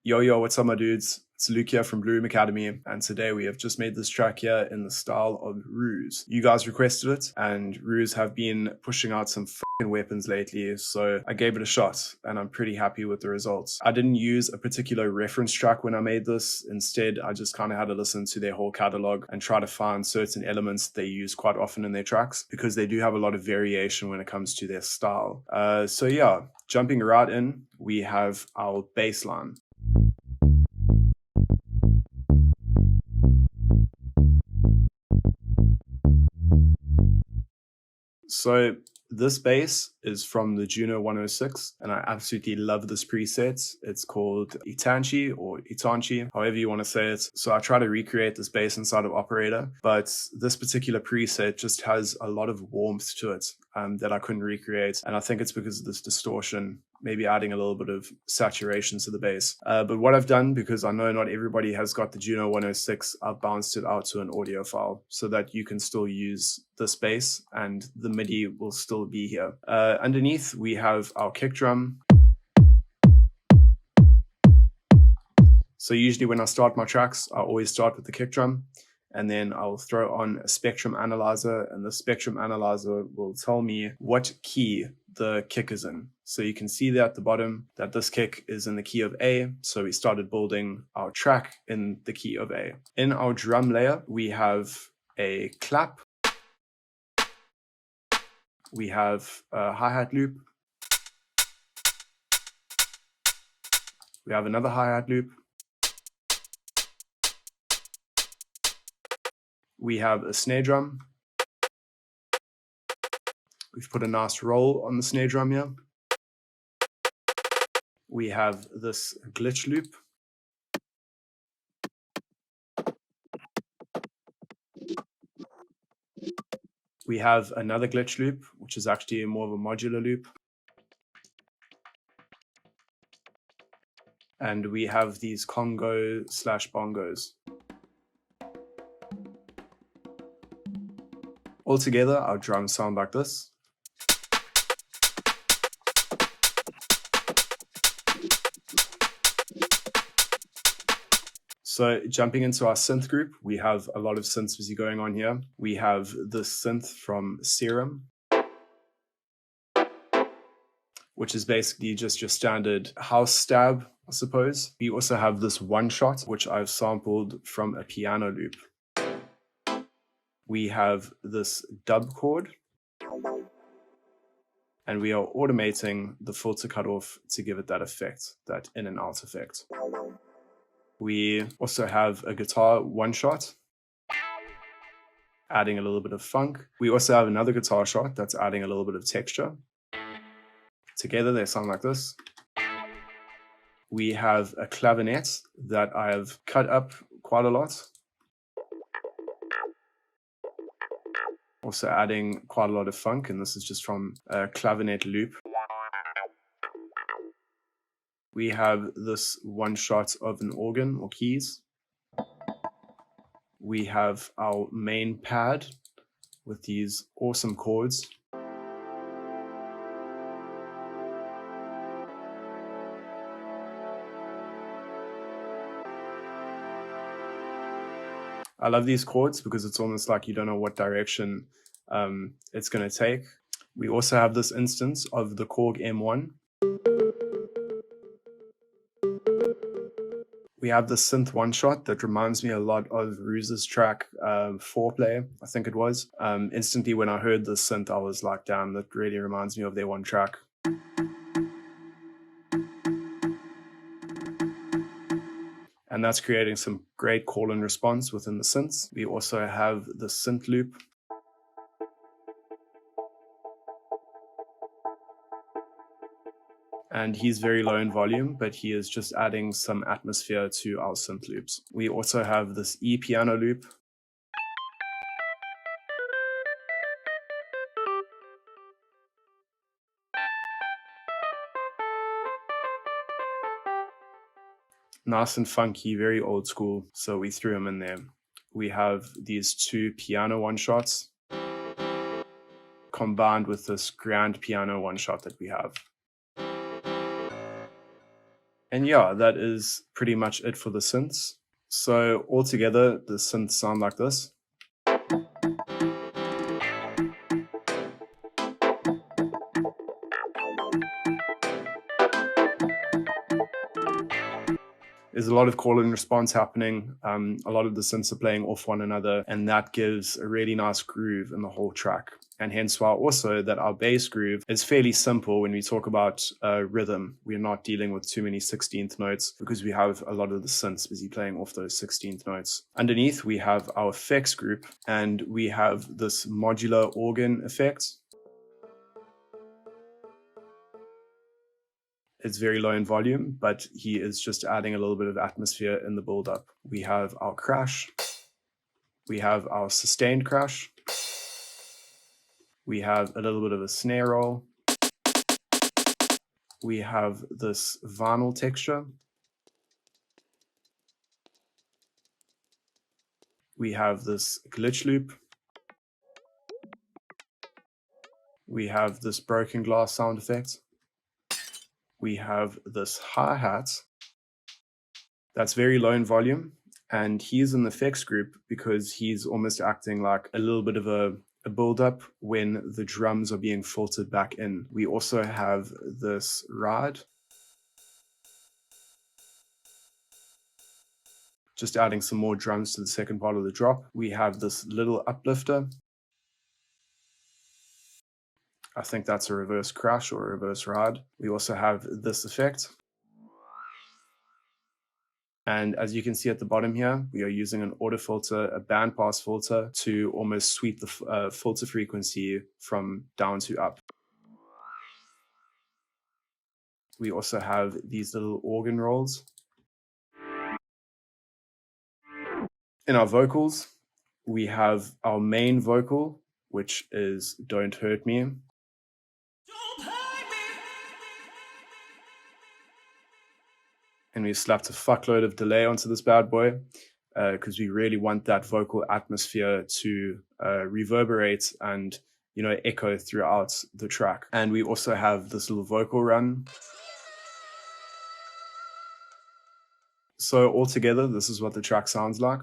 Yo, what's up, my dudes? It's Luke here from Blue Room Academy, and today we have just made this track here in the style of RUZE. You guys requested it, and RUZE have been pushing out some fucking weapons lately, so I gave it a shot, and I'm pretty happy with the results. I didn't use a particular reference track when I made this. Instead, I just kind of had to listen to their whole catalog and try to find certain elements they use quite often in their tracks, because they do have a lot of variation when it comes to their style. So yeah, jumping right in, we have our bass line. So this bass is from the Juno 106, and I absolutely love this preset. It's called Itanchi or Itanchi, however you want to say it. So I try to recreate this bass inside of Operator, but this particular preset just has a lot of warmth to it that I couldn't recreate. And I think it's because of this distortion, maybe adding a little bit of saturation to the bass. But what I've done, because I know not everybody has got the Juno 106, I've bounced it out to an audio file so that you can still use this bass and the MIDI will still be here. Underneath, we have our kick drum. So usually when I start my tracks, I always start with the kick drum, and then I'll throw on a spectrum analyzer, and the spectrum analyzer will tell me what key the kick is in. So you can see there at the bottom that this kick is in the key of A. So we started building our track in the key of A. In our drum layer, we have a clap. We have a hi-hat loop. We have another hi-hat loop. We have a snare drum. We've put a nice roll on the snare drum here. We have this glitch loop. We have another glitch loop, which is actually more of a modular loop. And we have these congo slash bongos. Altogether, our drums sound like this. So jumping into our synth group, we have a lot of synths busy going on here. We have this synth from Serum, which is basically just your standard house stab, I suppose. We also have this one shot, which I've sampled from a piano loop. We have this dub chord, and we are automating the filter cutoff to give it that effect, that in and out effect. We also have a guitar one shot, adding a little bit of funk. We also have another guitar shot that's adding a little bit of texture. Together they sound like this. We have a clavinet that I have cut up quite a lot, also adding quite a lot of funk, and this is just from a clavinet loop. We have this one shot of an organ or keys. We have our main pad with these awesome chords. I love these chords because it's almost like you don't know what direction it's going to take. We also have this instance of the Korg M1. We have the synth one shot that reminds me a lot of RUZE's track Foreplay, I think it was. Instantly when I heard this synth, I was like, damn, that really reminds me of their one track. And that's creating some great call and response within the synths. We also have the synth loop. And he's very low in volume, but he is just adding some atmosphere to our synth loops. We also have this E piano loop. Nice and funky, very old school, so we threw them in there. We have these two piano one-shots combined with this grand piano one-shot that we have. And yeah, that is pretty much it for the synths. So altogether, the synths sound like this. There's a lot of call and response happening. A lot of the synths are playing off one another, and that gives a really nice groove in the whole track. And hence why also that our bass groove is fairly simple when we talk about rhythm. We're not dealing with too many 16th notes because we have a lot of the synths busy playing off those 16th notes. Underneath, we have our effects group, and we have this modular organ effect. It's very low in volume, but he is just adding a little bit of atmosphere in the build-up. We have our crash. We have our sustained crash. We have a little bit of a snare roll. We have this vinyl texture. We have this glitch loop. We have this broken glass sound effect. We have this hi-hat that's very low in volume, and he's in the effects group because he's almost acting like a little bit of a build-up when the drums are being filtered back in. We also have this ride, just adding some more drums to the second part of the drop. We have this little uplifter. I think that's a reverse crash or a reverse ride. We also have this effect. And as you can see at the bottom here, we are using an auto filter, a bandpass filter, to almost sweep the filter frequency from down to up. We also have these little organ rolls. In our vocals, we have our main vocal, which is "Don't Hurt Me." And we slapped a fuckload of delay onto this bad boy because we really want that vocal atmosphere to reverberate and, you know, echo throughout the track. And we also have this little vocal run. So altogether, this is what the track sounds like.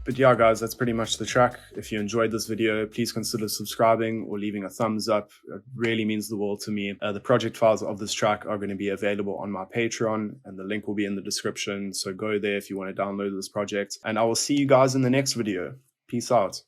But yeah, guys, that's pretty much the track. If you enjoyed this video, please consider subscribing or leaving a thumbs up. It really means the world to me. The project files of this track are going to be available on my Patreon, and the link will be in the description. So go there if you want to download this project. And I will see you guys in the next video. Peace out.